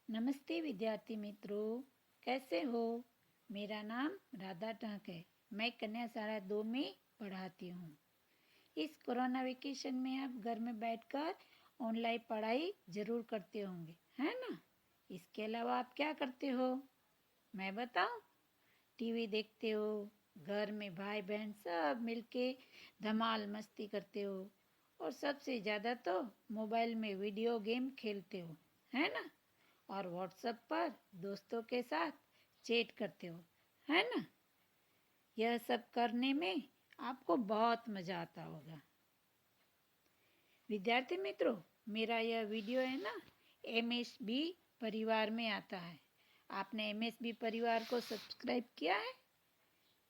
नमस्ते विद्यार्थी मित्रों, कैसे हो। मेरा नाम राधा टंक है। मैं कन्या शाला 2 में पढ़ाती हूँ। इस कोरोना वेकेशन में आप घर में बैठकर ऑनलाइन पढ़ाई जरूर करते होंगे, है ना। इसके अलावा आप क्या करते हो, मैं बताऊँ। टीवी देखते हो, घर में भाई बहन सब मिलके धमाल मस्ती करते हो, और सबसे ज़्यादा तो मोबाइल में वीडियो गेम खेलते हो, है ना। और व्हाट्सएप पर दोस्तों के साथ चैट करते हो, है ना। यह सब करने में आपको बहुत मज़ा आता होगा। विद्यार्थी मित्रों, मेरा यह वीडियो है ना, एमएसबी परिवार में आता है। आपने एमएसबी परिवार को सब्सक्राइब किया है?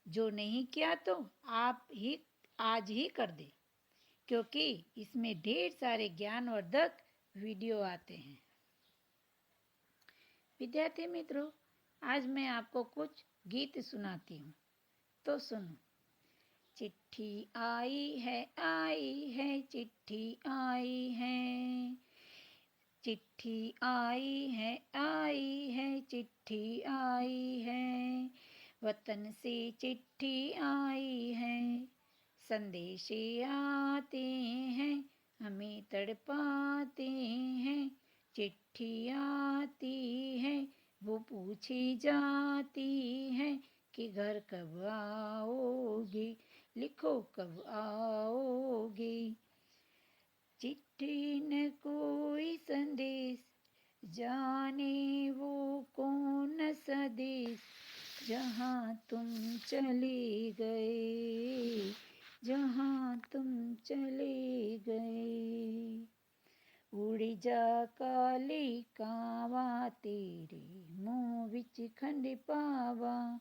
जो नहीं किया तो आप ही आज ही कर दें, क्योंकि इसमें ढेर सारे ज्ञानवर्धक वीडियो आते हैं। विद्यार्थी मित्रों, आज मैं आपको कुछ गीत सुनाती हूँ, तो सुनो। चिट्ठी आई है, चिट्ठी आई है, चिट्ठी आई है, चिट्ठी आई है, वतन से चिट्ठी आई है, संदेशे आते हैं, हमें तड़पाते हैं, चिट्ठी आती है, वो पूछी जाती है कि घर कब आओगे, लिखो कब आओगे। चिट्ठी न कोई संदेश, जाने वो कौन सा देश, जहाँ तुम चले गए, जहाँ तुम चले गए। उड़ जा काले कावा, तेरे मुँह विच खंड पावा,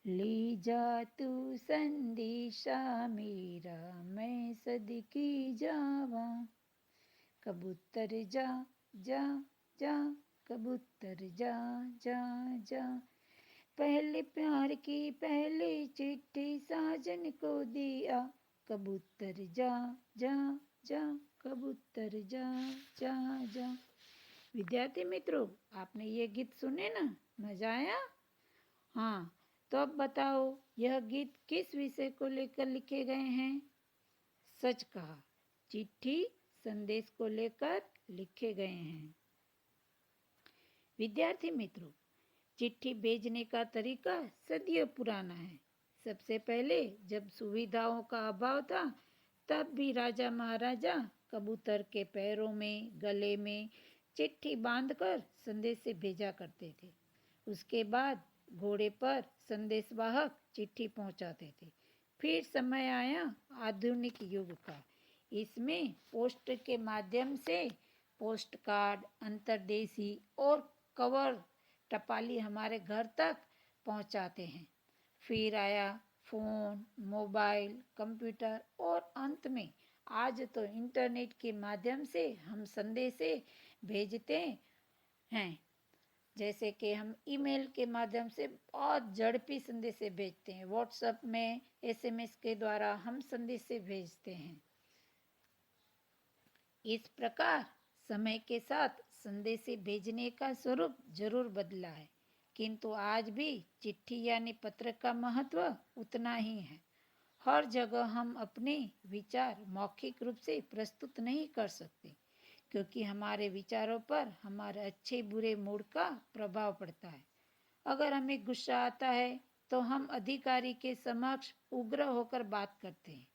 ले जा तू संदेशा मेरा, मैं सदकी जावा। कबूतर जा जा जा, कबूतर जा जा जा, पहले प्यार की पहली चिट्ठी साजन को दिया, कबूतर जा जा जा, कबूतर जा जा जा। विद्यार्थी मित्रों, आपने ये गीत सुने ना, मजा आया? हाँ, तो अब बताओ, यह गीत किस विषय को लेकर लिखे गए हैं? सच कहा, चिट्ठी संदेश को लेकर लिखे गए हैं। विद्यार्थी मित्रों, चिट्ठी भेजने का तरीका सदियों पुराना है। सबसे पहले जब सुविधाओं का अभाव था, तब भी राजा महाराजा कबूतर के पैरों में, गले में चिट्ठी बांधकर संदेश भेजा करते थे। उसके बाद घोड़े पर संदेशवाहक चिट्ठी पहुंचाते थे। फिर समय आया आधुनिक युग का। इसमें पोस्ट के माध्यम से पोस्ट कार्ड, अंतर्देशी और कवर टपाली हमारे घर तक पहुंचाते हैं। फिर आया फ़ोन, मोबाइल, कंप्यूटर और अंत में आज तो इंटरनेट के माध्यम से हम संदेश भेजते हैं। जैसे कि हम ईमेल के माध्यम से बहुत झड़पी संदेश भेजते हैं। व्हाट्सएप में एसएमएस के द्वारा हम संदेश भेजते हैं। इस प्रकार समय के साथ संदेश भेजने का स्वरूप जरूर बदला है, किंतु आज भी चिट्ठी यानी पत्र का महत्व उतना ही है। हर जगह हम अपने विचार मौखिक रूप से प्रस्तुत नहीं कर सकते, क्योंकि हमारे विचारों पर हमारे अच्छे बुरे मूड का प्रभाव पड़ता है। अगर हमें गुस्सा आता है तो हम अधिकारी के समक्ष उग्र होकर बात करते हैं।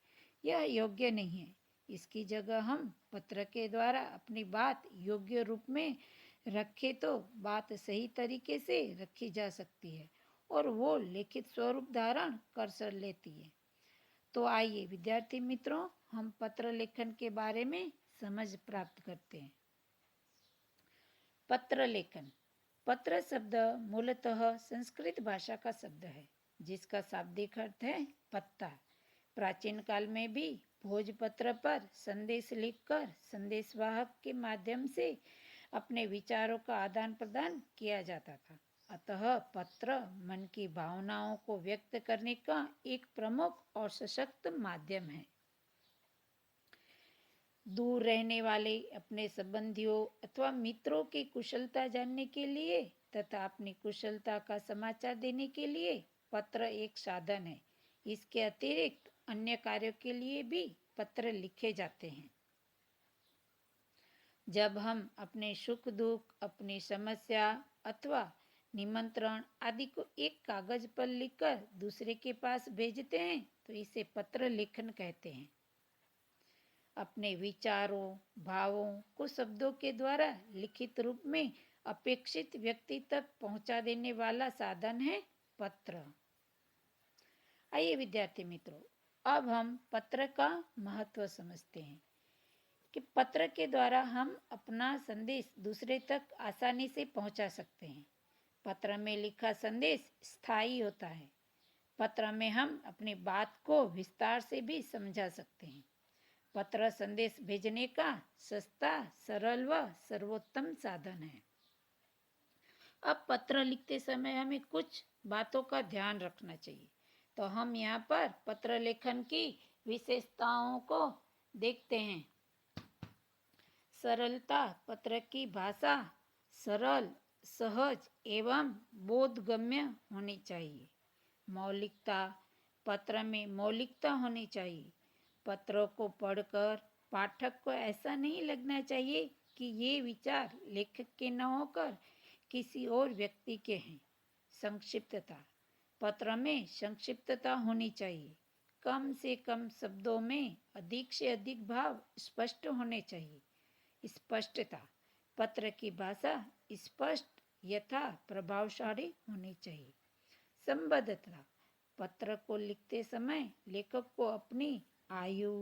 यह योग्य नहीं है। इसकी जगह हम पत्र के द्वारा अपनी बात योग्य रूप में रखें तो बात सही तरीके से रखी जा सकती है और वो लिखित स्वरूप धारण कर लेती है। तो आइए विद्यार्थी मित्रों, हम पत्र लेखन के बारे में समझ प्राप्त करते हैं। पत्र लेखन। पत्र शब्द मूलतः संस्कृत भाषा का शब्द है, जिसका शाब्दिक अर्थ है पत्ता। प्राचीन काल में भी भोजपत्र पर संदेश लिखकर संदेशवाहक के माध्यम से अपने विचारों का आदान प्रदान किया जाता था। अतः पत्र मन की भावनाओं को व्यक्त करने का एक प्रमुख और सशक्त माध्यम है। दूर रहने वाले अपने संबंधियों अथवा मित्रों की कुशलता जानने के लिए तथा अपनी कुशलता का समाचार देने के लिए पत्र एक साधन है। इसके अतिरिक्त अन्य कार्यों के लिए भी पत्र लिखे जाते हैं। जब हम अपने सुख दुख, अपनी समस्या अथवा निमंत्रण आदि को एक कागज पर लिखकर दूसरे के पास भेजते हैं तो इसे पत्र लेखन कहते हैं। अपने विचारों, भावों को शब्दों के द्वारा लिखित रूप में अपेक्षित व्यक्ति तक पहुंचा देने वाला साधन है पत्र। आइए विद्यार्थी मित्रों, अब हम पत्र का महत्व समझते हैं कि पत्र के द्वारा हम अपना संदेश दूसरे तक आसानी से पहुंचा सकते हैं। पत्र में लिखा संदेश स्थायी होता है। पत्र में हम अपनी बात को विस्तार से भी समझा सकते हैं। पत्र संदेश भेजने का सस्ता, सरल व सर्वोत्तम साधन है। अब पत्र लिखते समय हमें कुछ बातों का ध्यान रखना चाहिए। तो हम यहाँ पर पत्र लेखन की विशेषताओं को देखते हैं। सरलता, पत्र की भाषा सरल, सहज एवं बोधगम्य होनी चाहिए। मौलिकता, पत्र में मौलिकता होनी चाहिए। पत्रों को पढ़कर पाठक को ऐसा नहीं लगना चाहिए कि ये विचार लेखक के न होकर किसी और व्यक्ति के हैं। संक्षिप्तता, पत्र में संक्षिप्तता होनी चाहिए। कम से कम शब्दों में अधिक से अधिक भाव स्पष्ट होने चाहिए। स्पष्टता, पत्र की भाषा स्पष्ट यथा प्रभावशाली होनी चाहिए। संबद्धता, पत्र को लिखते समय लेखक को अपनी आयु,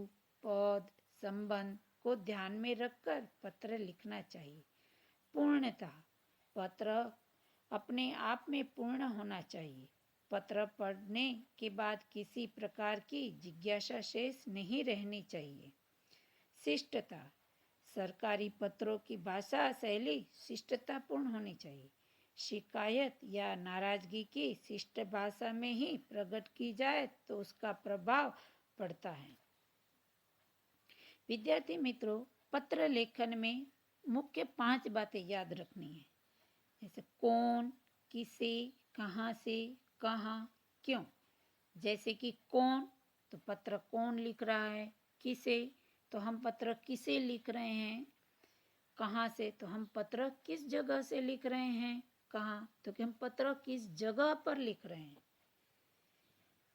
पद, संबंध को ध्यान में रखकर पत्र लिखना चाहिए। पूर्णता, पत्र अपने आप में पूर्ण होना चाहिए। पत्र पढ़ने के बाद किसी प्रकार की जिज्ञासा शेष नहीं रहनी चाहिए। शिष्टता, सरकारी पत्रों की भाषा शैली शिष्टतापूर्ण होनी चाहिए। शिकायत या नाराजगी की शिष्ट भाषा में ही प्रकट की जाए तो उसका प्रभाव पड़ता है। विद्यार्थी मित्रों, पत्र लेखन में मुख्य 5 बातें याद रखनी है। जैसे कौन, किसे, कहाँ से, कहाँ, क्यों। जैसे कि कौन, तो पत्र कौन लिख रहा है। किसे, तो हम पत्र किसे लिख रहे हैं। कहाँ से, तो हम पत्र किस जगह से लिख रहे हैं। कहाँ, तो कि हम पत्र किस जगह पर लिख रहे हैं।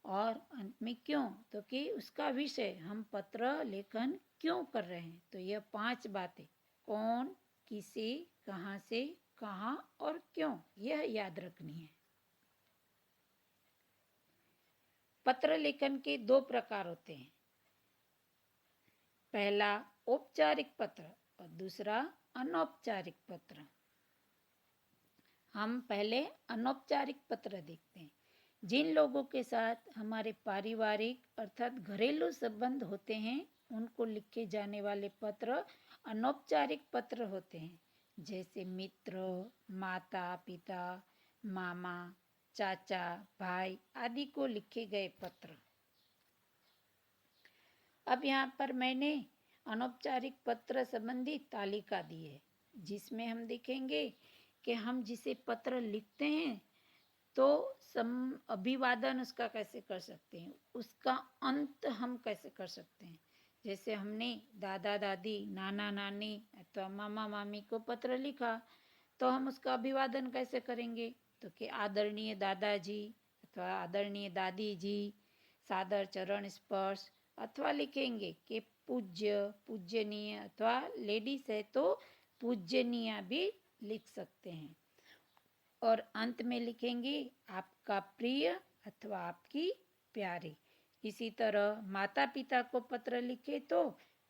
और अंत में क्यों, तो कि उसका विषय, हम पत्र लेखन क्यों कर रहे हैं। तो यह 5 बातें, कौन, किसे, कहाँ से, कहाँ और क्यों, यह याद रखनी है। पत्र लेखन के 2 प्रकार होते हैं। पहला औपचारिक पत्र और दूसरा अनौपचारिक पत्र। हम पहले अनौपचारिक पत्र देखते हैं। जिन लोगों के साथ हमारे पारिवारिक अर्थात घरेलू संबंध होते हैं उनको लिखे जाने वाले पत्र अनौपचारिक पत्र होते हैं। जैसे मित्र, माता पिता, मामा, चाचा, भाई आदि को लिखे गए पत्र। अब यहाँ पर मैंने अनौपचारिक पत्र संबंधी तालिका दी है, जिसमें हम देखेंगे कि हम जिसे पत्र लिखते हैं तो अभिवादन उसका कैसे कर सकते हैं, उसका अंत हम कैसे कर सकते हैं। जैसे हमने दादा दादी, नाना नानी अथवा मामा मामी को पत्र लिखा तो हम उसका अभिवादन कैसे करेंगे, तो कि आदरणीय दादाजी अथवा आदरणीय दादी जी, सादर चरण स्पर्श, अथवा लिखेंगे कि पूज्य, पूज्यनीय, अथवा लेडीज है तो पूज्यनीय भी लिख सकते हैं। और अंत में लिखेंगे आपका प्रिय अथवा आपकी प्यारी। इसी तरह माता पिता को पत्र लिखे तो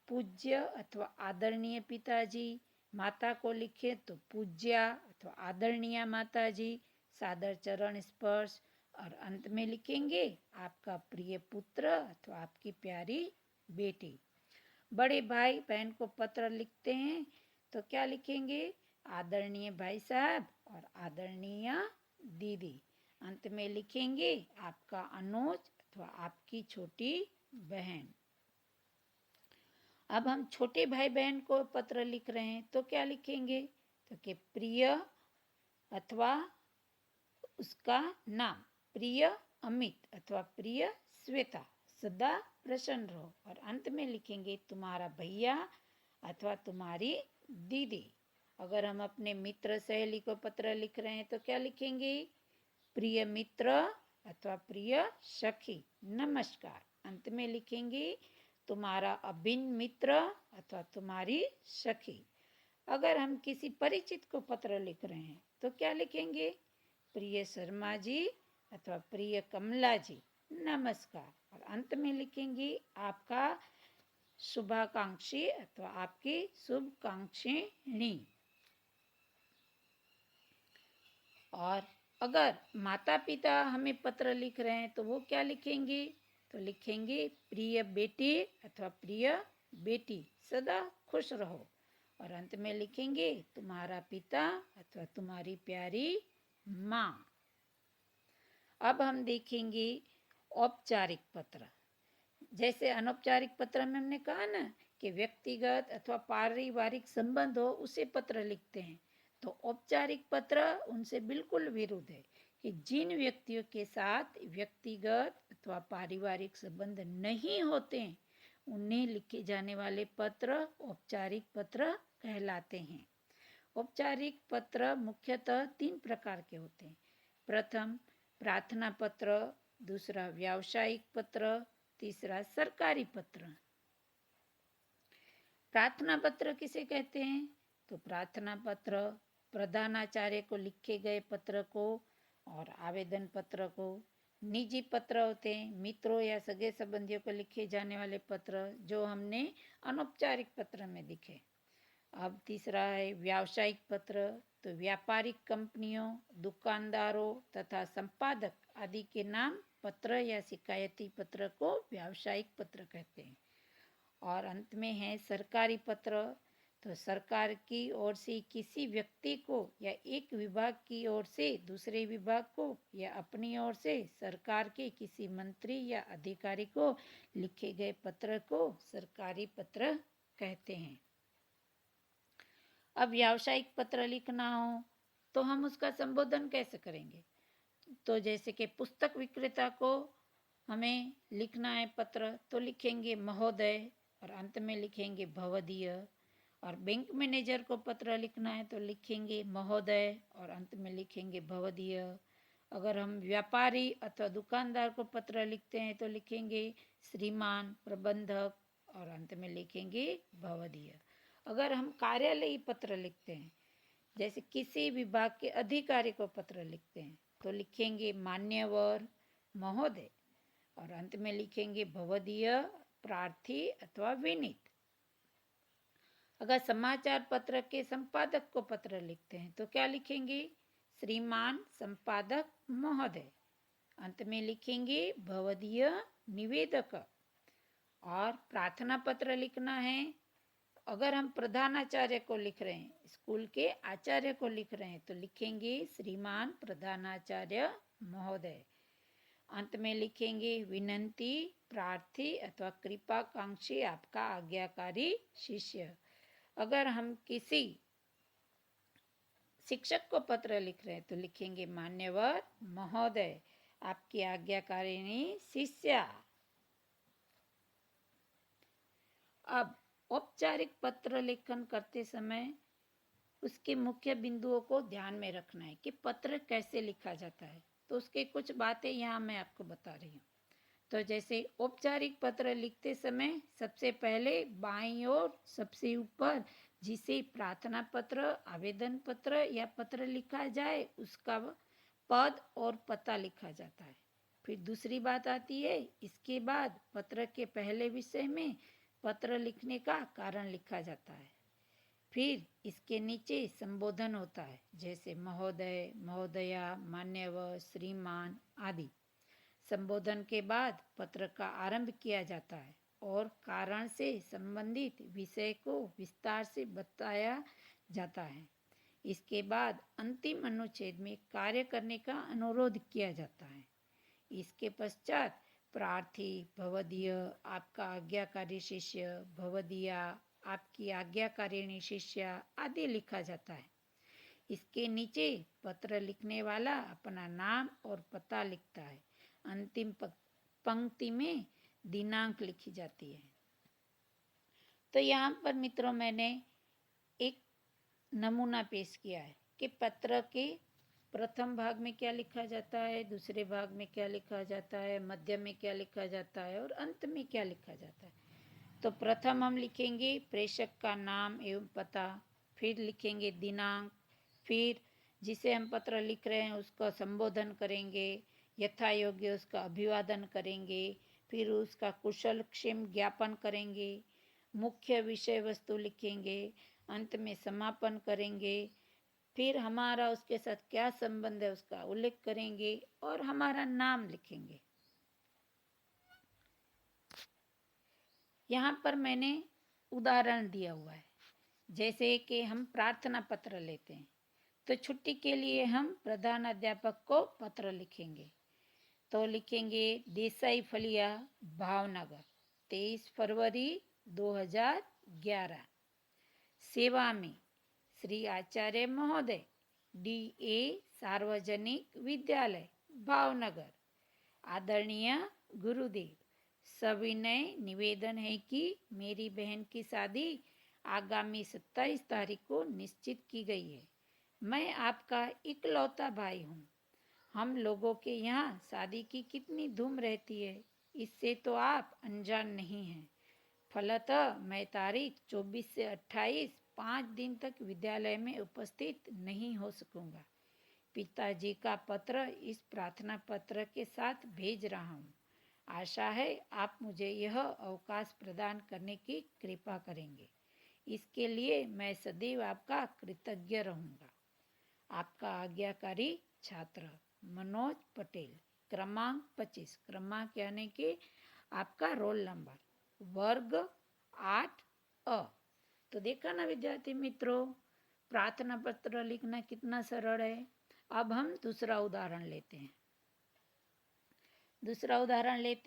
पूज्य अथवा आदरणीय पिताजी, माता को लिखे तो पूज्या अथवा आदरणीय माताजी, सादर चरण स्पर्श। और अंत में लिखेंगे आपका प्रिय पुत्र अथवा आपकी प्यारी बेटी। बड़े भाई बहन को पत्र लिखते हैं तो क्या लिखेंगे, आदरणीय भाई साहब और आदरणीय दीदी। अंत में लिखेंगे आपका अनुज अथवा आपकी छोटी बहन। अब हम छोटे भाई बहन को पत्र लिख रहे हैं तो क्या लिखेंगे? तो कि प्रिय अथवा उसका नाम, प्रिय अमित अथवा प्रिय श्वेता, सदा प्रसन्न रहो। और अंत में लिखेंगे तुम्हारा भैया अथवा तुम्हारी दीदी। अगर हम अपने मित्र सहेली को पत्र लिख रहे हैं तो क्या लिखेंगे? प्रिय मित्र अथवा प्रिय सखी, नमस्कार। अंत में लिखेंगे तुम्हारा अभिन्न मित्र अथवा तुम्हारी सखी। अगर हम किसी परिचित को पत्र लिख रहे हैं तो क्या लिखेंगे? प्रिय शर्मा जी अथवा प्रिय कमला जी, नमस्कार। और अंत में लिखेंगे आपका शुभाकांक्षी अथवा आपकी शुभकांक्षिणी। और अगर माता पिता हमें पत्र लिख रहे हैं तो वो क्या लिखेंगे? तो लिखेंगे प्रिय बेटी अथवा प्रिय बेटी, सदा खुश रहो। और अंत में लिखेंगे तुम्हारा पिता अथवा तुम्हारी प्यारी माँ। अब हम देखेंगे औपचारिक पत्र। जैसे अनौपचारिक पत्र में हमने कहा ना कि व्यक्तिगत अथवा पारिवारिक संबंध हो उसे पत्र लिखते हैं, तो औपचारिक पत्र उनसे बिल्कुल विरुद्ध है कि जिन व्यक्तियों के साथ व्यक्तिगत अथवा पारिवारिक संबंध नहीं होते हैं उन्हें लिखे जाने वाले पत्र औपचारिक पत्र कहलाते हैं। औपचारिक पत्र मुख्यतः 3 प्रकार के होते हैं। प्रथम प्रार्थना पत्र, दूसरा व्यावसायिक पत्र, तीसरा सरकारी पत्र। प्रार्थना पत्र किसे कहते हैं? तो प्रार्थना पत्र प्रधानाचार्य को लिखे गए पत्र को और आवेदन पत्र को। निजी पत्र होते हैं मित्रों या सगे संबंधियों को लिखे जाने वाले पत्र जो हमने अनौपचारिक पत्र में दिखे। अब तीसरा है व्यावसायिक पत्र, तो व्यापारिक कंपनियों, दुकानदारों तथा संपादक आदि के नाम पत्र या शिकायती पत्र को व्यावसायिक पत्र कहते हैं। और अंत में है सरकारी पत्र, तो सरकार की ओर से किसी व्यक्ति को या एक विभाग की ओर से दूसरे विभाग को या अपनी ओर से सरकार के किसी मंत्री या अधिकारी को लिखे गए पत्र को सरकारी पत्र कहते हैं। अब व्यावसायिक पत्र लिखना हो तो हम उसका संबोधन कैसे करेंगे? तो जैसे कि पुस्तक विक्रेता को हमें लिखना है पत्र तो लिखेंगे महोदय और अंत में लिखेंगे भवदीय। और बैंक मैनेजर को पत्र लिखना है तो लिखेंगे महोदय और अंत में लिखेंगे भवदीय। अगर हम व्यापारी अथवा दुकानदार को पत्र लिखते हैं तो लिखेंगे श्रीमान प्रबंधक और अंत में लिखेंगे भवदीय। अगर हम कार्यालयी पत्र लिखते हैं, जैसे किसी विभाग के अधिकारी को पत्र लिखते हैं तो लिखेंगे मान्यवर महोदय और अंत में लिखेंगे भवदीय प्रार्थी अथवा विनीत। अगर समाचार पत्र के संपादक को पत्र लिखते हैं तो क्या लिखेंगे? श्रीमान संपादक महोदय, अंत में लिखेंगे भवदीय निवेदक। और प्रार्थना पत्र लिखना है, अगर हम प्रधानाचार्य को लिख रहे हैं, स्कूल के आचार्य को लिख रहे हैं तो लिखेंगे श्रीमान प्रधानाचार्य महोदय। अंत में लिखेंगे विनंती प्रार्थी अथवा कृपाकांक्षी आपका आज्ञाकारी शिष्य। अगर हम किसी शिक्षक को पत्र लिख रहे हैं तो लिखेंगे मान्यवर महोदय आपकी आज्ञाकारिणी शिष्या। अब औपचारिक पत्र लेखन करते समय उसके मुख्य बिंदुओं को ध्यान में रखना है कि पत्र कैसे लिखा जाता है। तो उसके कुछ बातें यहाँ मैं आपको बता रही हूँ। तो जैसे औपचारिक पत्र लिखते समय सबसे पहले बाईं ओर सबसे ऊपर जिसे प्रार्थना पत्र, आवेदन पत्र या पत्र लिखा जाए उसका पद और पता लिखा जाता है। फिर दूसरी बात आती है, इसके बाद पत्र के पहले विषय में पत्र लिखने का कारण लिखा जाता है। फिर इसके नीचे संबोधन होता है, जैसे महोदय, महोदया, मान्यवर, श्रीमान आदि। संबोधन के बाद पत्र का आरंभ किया जाता है और कारण से संबंधित विषय को विस्तार से बताया जाता है। इसके बाद अंतिम अनुच्छेद में कार्य करने का अनुरोध किया जाता है। इसके पश्चात प्रार्थी, भवदीय आपका आज्ञाकारी शिष्य, भवदीया आपकी आज्ञाकारिणी शिष्या आदि लिखा जाता है। इसके नीचे पत्र लिखने वाला अपना नाम और पता लिखता है। अंतिम पंक्ति में दिनांक लिखी जाती है। तो यहाँ पर मित्रों मैंने एक नमूना पेश किया है कि पत्र के प्रथम भाग में क्या लिखा जाता है, दूसरे भाग में क्या लिखा जाता है, मध्य में क्या लिखा जाता है और अंत में क्या लिखा जाता है। तो प्रथम हम लिखेंगे प्रेषक का नाम एवं पता, फिर लिखेंगे दिनांक, फिर जिसे हम पत्र लिख रहे हैं उसका संबोधन करेंगे, यथा योग्य उसका अभिवादन करेंगे, फिर उसका कुशल क्षेम ज्ञापन करेंगे, मुख्य विषय वस्तु लिखेंगे, अंत में समापन करेंगे, फिर हमारा उसके साथ क्या संबंध है उसका उल्लेख करेंगे और हमारा नाम लिखेंगे। यहाँ पर मैंने उदाहरण दिया हुआ है, जैसे कि हम प्रार्थना पत्र लेते हैं तो छुट्टी के लिए हम प्रधान अध्यापक को पत्र लिखेंगे। तो लिखेंगे देसाई फलिया भावनगर 23 फरवरी 2011। सेवा में श्री आचार्य महोदय DA सार्वजनिक विद्यालय भावनगर। आदरणीय गुरुदेव, सविनय निवेदन है कि मेरी बहन की शादी आगामी 27 तारीख को निश्चित की गई है। मैं आपका इकलौता भाई हूँ। हम लोगों के यहाँ शादी की कितनी धूम रहती है, इससे तो आप अनजान नहीं हैं। फलतः मैं तारीख 24 से 28 5 दिन तक विद्यालय में उपस्थित नहीं हो सकूंगा। पिताजी का पत्र इस प्रार्थना पत्र के साथ भेज रहा हूँ। आशा है आप मुझे यह अवकाश प्रदान करने की कृपा करेंगे। इसके लिए मैं सदैव आपका कृतज्ञ रहूँगा। आपका आज्ञाकारी छात्र मनोज पटेल, क्रमांक 25। क्रमांक यानी कि आपका रोल नंबर, वर्ग 8A। तो देखा ना विद्यार्थी मित्रों, प्रार्थना पत्र लिखना कितना सरल है। अब हम दूसरा उदाहरण लेते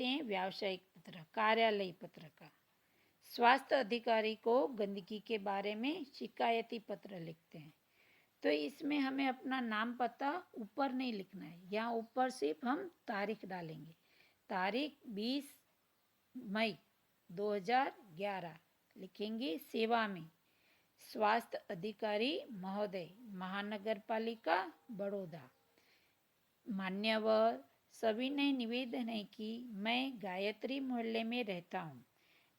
हैं। व्यावसायिक पत्र, कार्यालय पत्र का। स्वास्थ्य अधिकारी को गंदगी के बारे में शिकायती पत्र लिखते हैं। तो इसमें हमें अपना नाम पता ऊपर नहीं लिखना है, यहाँ ऊपर सिर्फ हम तारीख डालेंगे। तारीख 20 मई 2011 लिखेंगे। सेवा में स्वास्थ्य अधिकारी महोदय महानगर पालिका बड़ौदा। मान्यवर, सविनय निवेदन है कि मैं गायत्री मोहल्ले में रहता हूँ।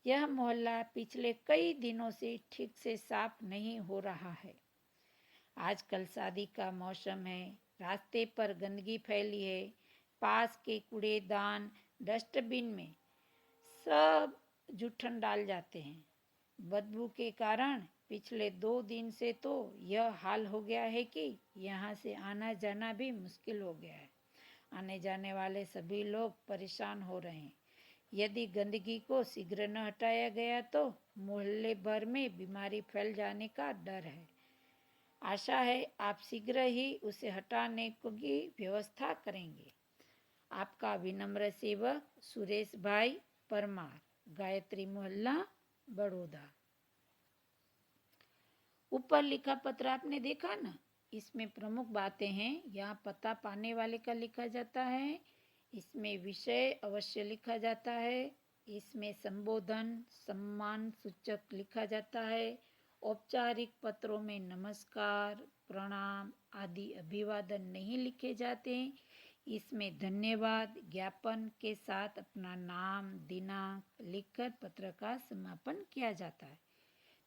यह मोहल्ला पिछले कई दिनों से ठीक से साफ नहीं हो रहा है। आजकल शादी का मौसम है, रास्ते पर गंदगी फैली है। पास के कूड़ेदान डस्टबिन में सब जूठन डाल जाते हैं। बदबू के कारण पिछले 2 दिन से तो यह हाल हो गया है कि यहाँ से आना जाना भी मुश्किल हो गया है। आने जाने वाले सभी लोग परेशान हो रहे हैं। यदि गंदगी को शीघ्र न हटाया गया तो मोहल्ले भर में बीमारी फैल जाने का डर है। आशा है आप शीघ्र ही उसे हटाने की व्यवस्था करेंगे। आपका विनम्र सेवक सुरेश भाई परमार, गायत्री मोहल्ला बड़ौदा। ऊपर लिखा पत्र आपने देखा ना, इसमें प्रमुख बातें हैं। यहाँ पता पाने वाले का लिखा जाता है, इसमें विषय अवश्य लिखा जाता है, इसमें संबोधन सम्मान सूचक लिखा जाता है। औपचारिक पत्रों में नमस्कार, प्रणाम आदि अभिवादन नहीं लिखे जाते। इसमें धन्यवाद ज्ञापन के साथ अपना नाम दिनांक लिखकर पत्र का समापन किया जाता है।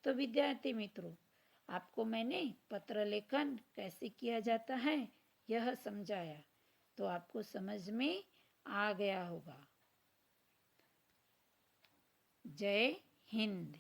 तो विद्यार्थी मित्रों, आपको मैंने पत्र लेखन कैसे किया जाता है यह समझाया, तो आपको समझ में आ गया होगा। जय हिंद।